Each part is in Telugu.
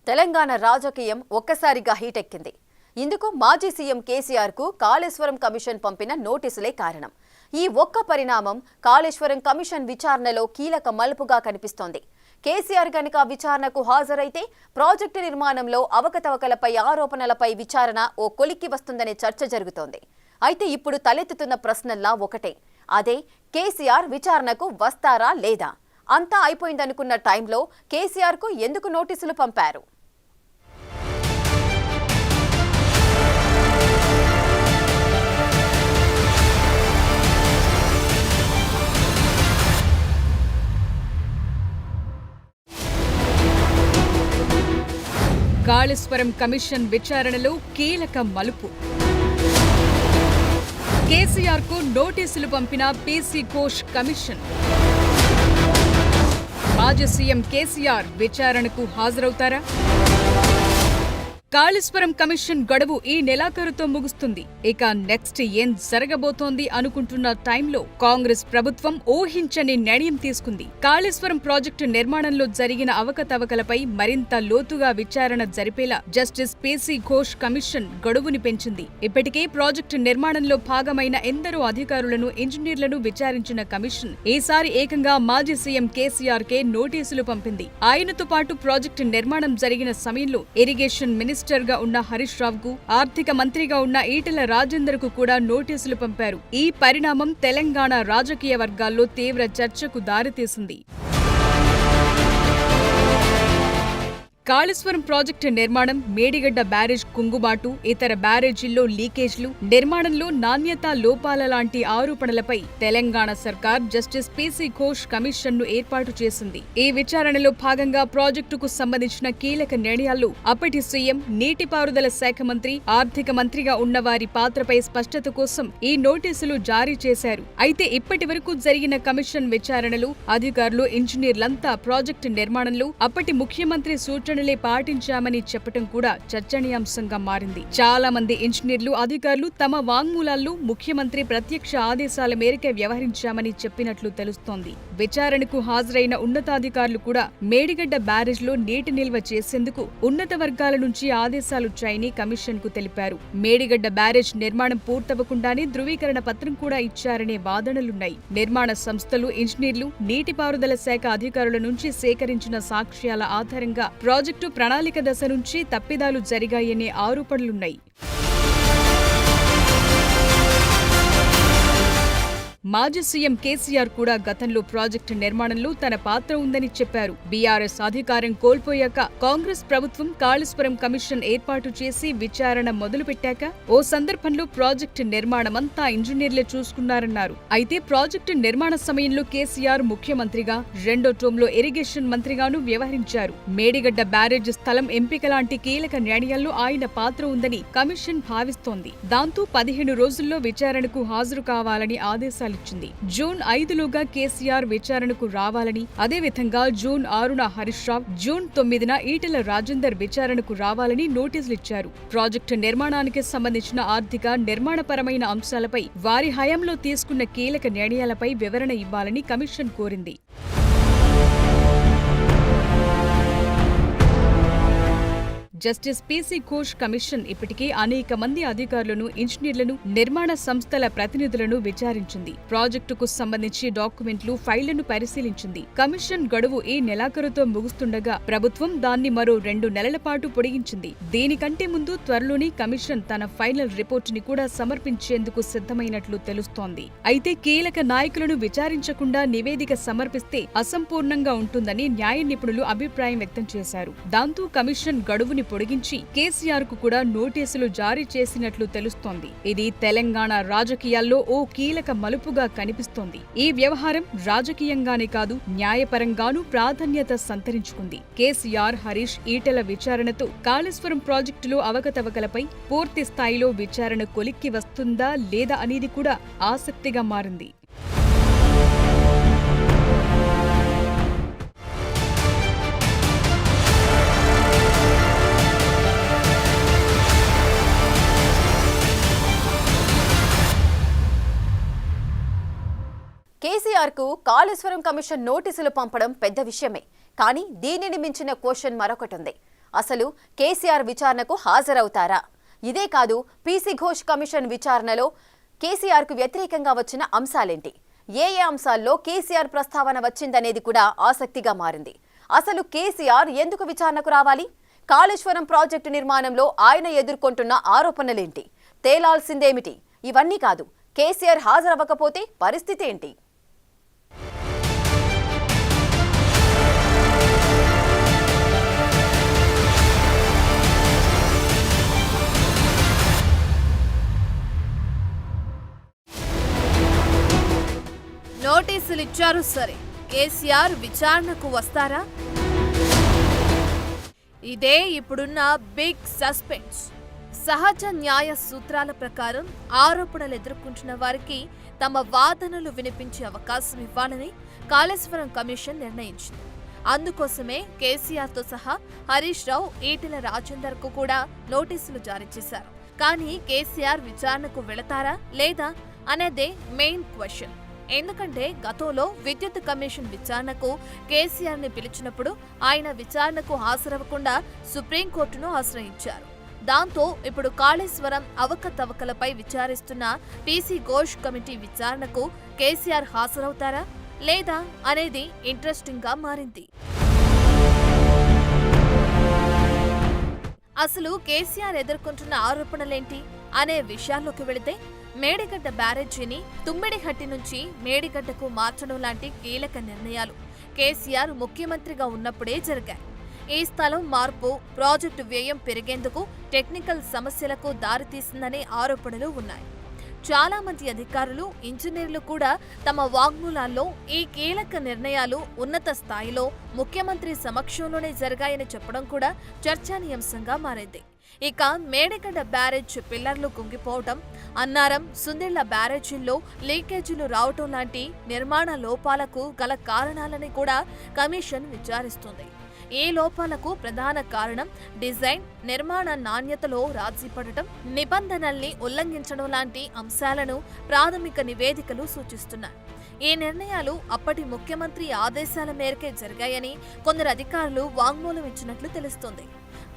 తెలంగాణ రాజకీయం ఒక్కసారిగా హీటెక్కింది. ఇందుకు మాజీ సీఎం కేసీఆర్ కు కాళేశ్వరం కమిషన్ పంపిన నోటీసులే కారణం. ఈ ఒక్క పరిణామం కాళేశ్వరం కమిషన్ విచారణలో కీలక మలుపుగా కనిపిస్తోంది. కేసీఆర్ గనుక విచారణకు హాజరైతే ప్రాజెక్టు నిర్మాణంలో అవకతవకలపై ఆరోపణలపై విచారణ ఓ కొలిక్కి వస్తుందనే చర్చ జరుగుతోంది. అయితే ఇప్పుడు తలెత్తుతున్న ప్రశ్నల్లా ఒకటే, అదే కేసీఆర్ విచారణకు వస్తారా లేదా? అంతా అయిపోయిందనుకున్న టైంలో కేసీఆర్ కు ఎందుకు నోటీసులు పంపారు? కాళేశ్వరం కమిషన్ విచారణలో కీలక మలుపు. కేసీఆర్ కు నోటీసులు పంపిన పీసీ ఘోష్ కమిషన్. మాజీ సీఎం కేసీఆర్ విచారణకు హాజరవుతారా? కాళేశ్వరం కమిషన్ గడువు ఈ నెలాఖరుతో ముగుస్తుంది. ఇక నెక్స్ట్ ఏం జరగబోతోంది అనుకుంటున్న టైంలో కాంగ్రెస్ ప్రభుత్వం ఊహించని నిర్ణయం తీసుకుంది. కాళేశ్వరం ప్రాజెక్టు నిర్మాణంలో జరిగిన అవకతవకలపై మరింత లోతుగా విచారణ జరిపేలా జస్టిస్ పీసీ ఘోష్ కమిషన్ గడువుని పెంచింది. ఇప్పటికే ప్రాజెక్టు నిర్మాణంలో భాగమైన ఎందరో అధికారులను, ఇంజనీర్లను విచారించిన కమిషన్ ఈసారి ఏకంగా మాజీ సీఎం కేసీఆర్ కే నోటీసులు పంపింది. ఆయనతో పాటు ప్రాజెక్టు నిర్మాణం జరిగిన సమయంలో ఇరిగేషన్ మినిస్టర్ గా ఉన్న హరీష్ రావుకు, ఆర్థిక మంత్రిగా ఉన్న ఈటెల రాజేందర్ కు కూడా నోటీసులు పంపారు. ఈ పరిణామం తెలంగాణ రాజకీయ వర్గాల్లో తీవ్ర చర్చకు దారితీసింది. కాళేశ్వరం ప్రాజెక్టు నిర్మాణం, మేడిగడ్డ బ్యారేజ్ కుంగుబాటు, ఇతర బ్యారేజీల్లో లీకేజ్లు, నిర్మాణంలో నాణ్యతా లోపాల లాంటి ఆరోపణలపై తెలంగాణ సర్కార్ జస్టిస్ పీసీ ఘోష్ కమిషన్ ను ఏర్పాటు చేసింది. ఈ విచారణలో భాగంగా ప్రాజెక్టుకు సంబంధించిన కీలక నిర్ణయాల్లో అప్పటి సీఎం, నీటిపారుదల శాఖ మంత్రి, ఆర్థిక మంత్రిగా ఉన్న వారి పాత్రపై స్పష్టత కోసం ఈ నోటీసులు జారీ చేశారు. అయితే ఇప్పటి వరకు జరిగిన కమిషన్ విచారణలో అధికారులు, ఇంజనీర్లంతా ప్రాజెక్టు నిర్మాణంలో అప్పటి ముఖ్యమంత్రి సూచన పాటించామని చెప్పటం కూడా చర్చనీయాంశంగా మారింది. చాలా మంది ఇంజనీర్లు, అధికారులు తమ వాంగ్మూలాల్లో ముఖ్యమంత్రి ప్రత్యక్ష ఆదేశాల మేరకే వ్యవహరించామని చెప్పినట్లు తెలుస్తోంది. విచారణకు హాజరైన ఉన్నతాధికారులు కూడా మేడిగడ్డ బ్యారేజ్ లో నీటి నిల్వ చేసేందుకు ఉన్నత వర్గాల నుంచి ఆదేశాలొచ్చాయని కమిషన్ కు తెలిపారు. మేడిగడ్డ బ్యారేజ్ నిర్మాణం పూర్తవకుండానే ధృవీకరణ పత్రం కూడా ఇచ్చారనే వాదనలున్నాయి. నిర్మాణ సంస్థలు, ఇంజనీర్లు, నీటిపారుదల శాఖ అధికారుల నుంచి సేకరించిన సాక్ష్యాల ఆధారంగా ప్రాజెక్టు ప్రణాళిక దశ నుంచి తప్పిదాలు జరిగాయనే ఆరోపణలున్నాయి. మాజీ సీఎం కేసీఆర్ కూడా గతంలో ప్రాజెక్టు నిర్మాణంలో తన పాత్ర ఉందని చెప్పారు. బీఆర్ఎస్ అధికారం కోల్పోయాక కాంగ్రెస్ ప్రభుత్వం కాళేశ్వరం కమిషన్ ఏర్పాటు చేసి విచారణ మొదలుపెట్టాక ఓ సందర్భంలో ప్రాజెక్టు నిర్మాణమంతా ఇంజనీర్లే చూసుకున్నారన్నారు. అయితే ప్రాజెక్టు నిర్మాణ సమయంలో కేసీఆర్ ముఖ్యమంత్రిగా, రెండో టర్మ్లో ఇరిగేషన్ మంత్రిగాను వ్యవహరించారు. మేడిగడ్డ బ్యారేజ్ స్థలం ఎంపిక లాంటి కీలక నిర్ణయాల్లో ఆయన పాత్ర ఉందని కమిషన్ భావిస్తోంది. దాంతో 15 రోజుల్లో విచారణకు హాజరు కావాలని ఆదేశాలు జూన్ 5లోగా కేసీఆర్ విచారణకు రావాలని, అదేవిధంగా జూన్ 6న హరీష్ రావు, జూన్ 9న ఈటెల రాజేందర్ విచారణకు రావాలని నోటీసులిచ్చారు. ప్రాజెక్టు నిర్మాణానికి సంబంధించిన ఆర్థిక, నిర్మాణపరమైన అంశాలపై, వారి హయాంలో తీసుకున్న కీలక నిర్ణయాలపై వివరణ ఇవ్వాలని కమిషన్ కోరింది. జస్టిస్ పీసీ ఘోష్ కమిషన్ ఇప్పటికే అనేక మంది అధికారులను, ఇంజనీర్లను, నిర్మాణ సంస్థల ప్రతినిధులను విచారించింది. ప్రాజెక్టుకు సంబంధించి డాక్యుమెంట్లు, ఫైళ్లను పరిశీలించింది. కమిషన్ గడువు ఈ నెలాఖరుతో ముగుస్తుండగా ప్రభుత్వం దాన్ని మరో 2 నెలల పాటు పొడిగించింది. దీనికంటే ముందు త్వరలోనే కమిషన్ తన ఫైనల్ రిపోర్టుని కూడా సమర్పించేందుకు సిద్ధమైనట్లు తెలుస్తోంది. అయితే కీలక నాయకులను విచారించకుండా నివేదిక సమర్పిస్తే అసంపూర్ణంగా ఉంటుందని న్యాయ నిపుణులు అభిప్రాయం వ్యక్తం చేశారు. దాంతో కమిషన్ గడువుని పొడిగించి కేసీఆర్ కు కూడా నోటీసులు జారీ చేసినట్లు తెలుస్తోంది. ఇది తెలంగాణ రాజకీయాల్లో ఓ కీలక మలుపుగా కనిపిస్తోంది. ఈ వ్యవహారం రాజకీయంగానే కాదు, న్యాయపరంగానూ ప్రాధాన్యత సంతరించుకుంది. కేసీఆర్, హరీష్, ఈటెల విచారణతో కాళేశ్వరం ప్రాజెక్టులో అవకతవకలపై పూర్తి స్థాయిలో విచారణ కొలిక్కి వస్తుందా లేదా అనేది కూడా ఆసక్తిగా మారింది. కేసీఆర్ కు కాళేశ్వరం కమిషన్ నోటీసులు పంపడం పెద్ద విషయమే. కానీ దీనిని మించిన క్వశ్చన్ మరొకటి ఉంది. అసలు కేసీఆర్ విచారణకు హాజరవుతారా? ఇదే కాదు, పీసీ ఘోష్ కమిషన్ విచారణలో కేసీఆర్కు వ్యతిరేకంగా వచ్చిన అంశాలేంటి? ఏ అంశాల్లో కేసీఆర్ ప్రస్తావన వచ్చిందనేది కూడా ఆసక్తిగా మారింది. అసలు కేసీఆర్ ఎందుకు విచారణకు రావాలి? కాళేశ్వరం ప్రాజెక్టు నిర్మాణంలో ఆయన ఎదుర్కొంటున్న ఆరోపణలేంటి? తేలాల్సిందేమిటి? ఇవన్నీ కాదు, కేసీఆర్ హాజరవ్వకపోతే పరిస్థితి ఏంటి? నోటీసులు ఇచ్చారు సరే, కేసీఆర్ విచారణకు వస్తారా? ఇదే ఇప్పుడున్న బిగ్ సస్పెన్స్. సహజ న్యాయ సూత్రాల ప్రకారం ఆరోపణలు ఎదుర్కొంటున్న వారికి తమ వాదనలు వినిపించే అవకాశం ఇవ్వాలని కాళేశ్వరం కమిషన్ నిర్ణయించింది. అందుకోసమే కేసీఆర్తో సహా హరీష్ రావు, ఈటెల రాజేందర్కు కూడా నోటీసులు జారీ చేశారు. కానీ కేసీఆర్ విచారణకు వెళతారా లేదా అనేదే మెయిన్ క్వశ్చన్. ఎందుకంటే గతంలో విద్యుత్ కమిషన్ విచారణకు కేసీఆర్ ని పిలిచినప్పుడు ఆయన విచారణకు హాజరవ్వకుండా సుప్రీంకోర్టును ఆశ్రయించారు. దాంతో ఇప్పుడు కాళేశ్వరం అవకతవకలపై విచారిస్తున్న పీసీ ఘోష్ కమిటీ విచారణకు కేసీఆర్ హాజరవుతారా లేదా అనేది ఇంట్రెస్టింగ్ గా మారింది. అసలు కేసీఆర్ ఎదుర్కొంటున్న ఆరోపణలేంటి అనే విషయాల్లోకి వెళితే, మేడిగడ్డ బ్యారేజీని తుమ్మిడిహట్టి నుంచి మేడిగడ్డకు మార్చడం లాంటి కీలక నిర్ణయాలు కేసీఆర్ ముఖ్యమంత్రిగా ఉన్నప్పుడే జరిగాయి. ఈ స్థలం మార్పు ప్రాజెక్టు వ్యయం పెరిగేందుకు టెక్నికల్ సమస్యలకు దారితీసిందనే ఆరోపణలు ఉన్నాయి. చాలా మంది అధికారులు, ఇంజనీర్లు కూడా తమ వాగ్మూలాల్లో ఈ కీలక నిర్ణయాలు ఉన్నత స్థాయిలో ముఖ్యమంత్రి సమక్షంలోనే జరిగాయని చెప్పడం కూడా చర్చానీయాంశంగా మారింది. ఇక మేడిగడ్డ బ్యారేజ్ పిల్లర్లు కుంగిపోవటం, అన్నారం, సుందిళ్ల బ్యారేజీల్లో లీకేజీలు రావటం లాంటి నిర్మాణ లోపాలకు గల కారణాలని కూడా కమిషన్ విచారిస్తుంది. ఈ లోపాలకు ప్రధాన కారణం డిజైన్, నిర్మాణ నాణ్యతలో రాజీ పడటం, నిబంధనల్ని ఉల్లంఘించడం లాంటి అంశాలను ప్రాథమిక నివేదికలు సూచిస్తున్నాయి. ఈ నిర్ణయాలు అప్పటి ముఖ్యమంత్రి ఆదేశాల మేరకే జరిగాయని కొందరు అధికారులు వాంగ్మూలం ఇచ్చినట్లు తెలుస్తోంది.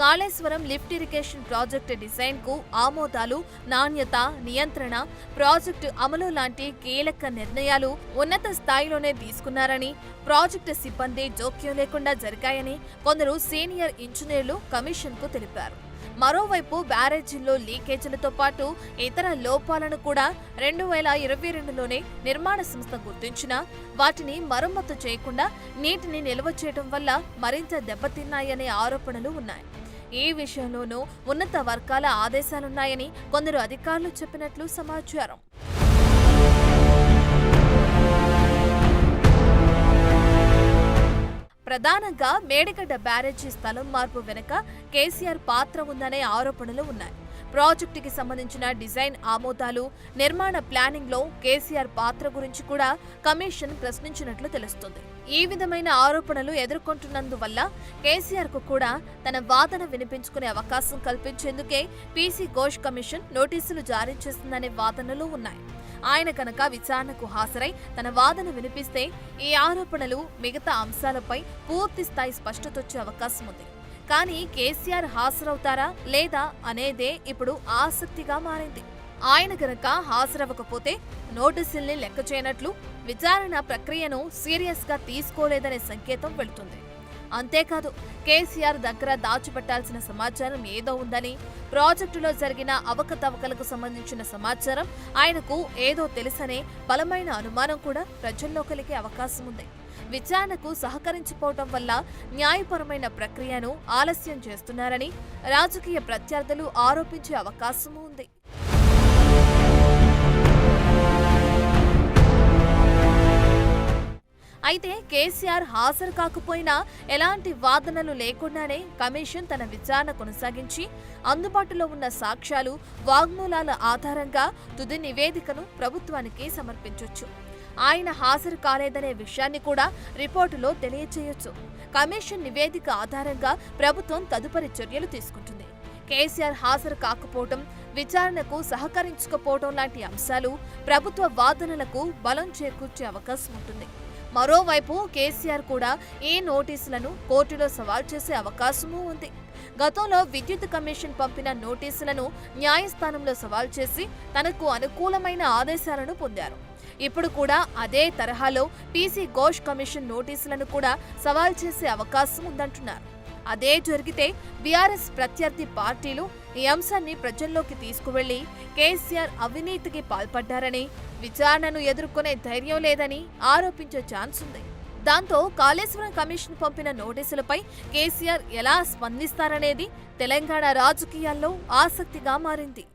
Kaleshwaram lift irrigation project design కు ఆమోదాలు, నాణ్యత, నియంత్రణ, ప్రాజెక్టు అమలు లాంటి కీలక నిర్ణయాలు ఉన్నత స్థాయిలోనే తీసుకున్నారని, ప్రాజెక్టు సిబ్బంది జోక్యం లేకుండా జరిగాయని కొందరు సీనియర్ ఇంజనీర్లు కమిషన్ కు తెలిపారు. మరోవైపు బ్యారేజీల్లో లీకేజీలతో పాటు ఇతర లోపాలను కూడా 2022లోనే నిర్మాణ సంస్థ గుర్తించినా వాటిని మరమ్మతు చేయకుండా నీటిని నిల్వ చేయడం వల్ల మరింత దెబ్బతిన్నాయనే ఆరోపణలు ఉన్నాయి. ఈ విషయంలోనూ ఉన్నత వర్గాల ఆదేశాలున్నాయని కొందరు అధికారులు చెప్పినట్లు సమాచారం. ప్రధానంగా మేడిగడ్డ బ్యారేజీ స్థలం మార్పు వెనుక కేసీఆర్ పాత్ర ఉందనే ఆరోపణలు ఉన్నాయి. ప్రాజెక్టుకి సంబంధించిన డిజైన్ ఆమోదాలు, నిర్మాణ ప్లానింగ్ లో కేసీఆర్ పాత్ర గురించి కూడా కమిషన్ ప్రశ్నించినట్లు తెలుస్తుంది. ఈ విధమైన ఆరోపణలు ఎదుర్కొంటున్నందువల్ల కేసీఆర్ కు కూడా తన వాదన వినిపించుకునే అవకాశం కల్పించేందుకే పీసీ ఘోష్ కమిషన్ నోటీసులు జారీ చేసిందనే వాదనలు ఉన్నాయి. ఆయన కనుక విచారణకు హాజరై తన వాదన వినిపిస్తే ఈ ఆరోపణలు, మిగతా అంశాలపై పూర్తి స్థాయి స్పష్టతొచ్చే అవకాశం ఉంది. కానీ కేసీఆర్ హాజరవుతారా లేదా అనేదే ఇప్పుడు ఆసక్తిగా మారింది. ఆయన గనక హాజరవ్వకపోతే నోటీసుల్ని లెక్క చేయనట్లు, విచారణ ప్రక్రియను సీరియస్ గా తీసుకోలేదనే సంకేతం వెళుతుంది. అంతేకాదు, కేసీఆర్ దగ్గర దాచిపెట్టాల్సిన సమాచారం ఏదో ఉందని, ప్రాజెక్టులో జరిగిన అవకతవకలకు సంబంధించిన సమాచారం ఆయనకు ఏదో తెలుసనే బలమైన అనుమానం కూడా ప్రజల్లో కలిగే అవకాశం ఉంది. విచారణకు సహకరించిపోవటం వల్ల న్యాయపరమైన ప్రక్రియను ఆలస్యం చేస్తున్నారని రాజకీయ ప్రత్యర్థులు ఆరోపించే అవకాశమూ ఉంది. అయితే కేసీఆర్ హాజరు కాకపోయినా ఎలాంటి వాదనలు లేకుండానే కమిషన్ తన విచారణ కొనసాగించి అందుబాటులో ఉన్న సాక్ష్యాలు, వాగ్మూలాల ఆధారంగా తుది నివేదికను ప్రభుత్వానికి సమర్పించొచ్చు. ఆయన హాజరు కాలేదనే విషయాన్ని కూడా రిపోర్టులో తెలియచేయొచ్చు. కమిషన్ నివేదిక ఆధారంగా ప్రభుత్వం తదుపరి చర్యలు తీసుకుంటుంది. కేసీఆర్ హాజరు కాకపోవటం, విచారణకు సహకరించకపోవడం లాంటి అంశాలు ప్రభుత్వ వాదనలకు బలం చేకూర్చే అవకాశం ఉంటుంది. మరోవైపు కేసీఆర్ కూడా ఈ నోటీసులను కోర్టులో సవాల్ చేసే అవకాశమూ ఉంది. గతంలో విద్యుత్ కమిషన్ పంపిన నోటీసులను న్యాయస్థానంలో సవాల్ చేసి తనకు అనుకూలమైన ఆదేశాలను పొందారు. ఇప్పుడు కూడా అదే తరహాలో పీసీ ఘోష్ కమిషన్ నోటీసులను కూడా సవాల్ చేసే అవకాశం ఉందంటున్నారు. అదే జరిగితే బీఆర్ఎస్ ప్రత్యర్థి పార్టీలు ఈ అంశాన్ని ప్రజల్లోకి తీసుకువెళ్లి కేసీఆర్ అవినీతికి పాల్పడ్డారని, విచారణను ఎదుర్కొనే ధైర్యం లేదని ఆరోపించే ఛాన్స్ ఉంది. దాంతో కాళేశ్వరం కమిషన్ పంపిన నోటీసులపై కేసీఆర్ ఎలా స్పందిస్తారనేది తెలంగాణ రాజకీయాల్లో ఆసక్తిగా మారింది.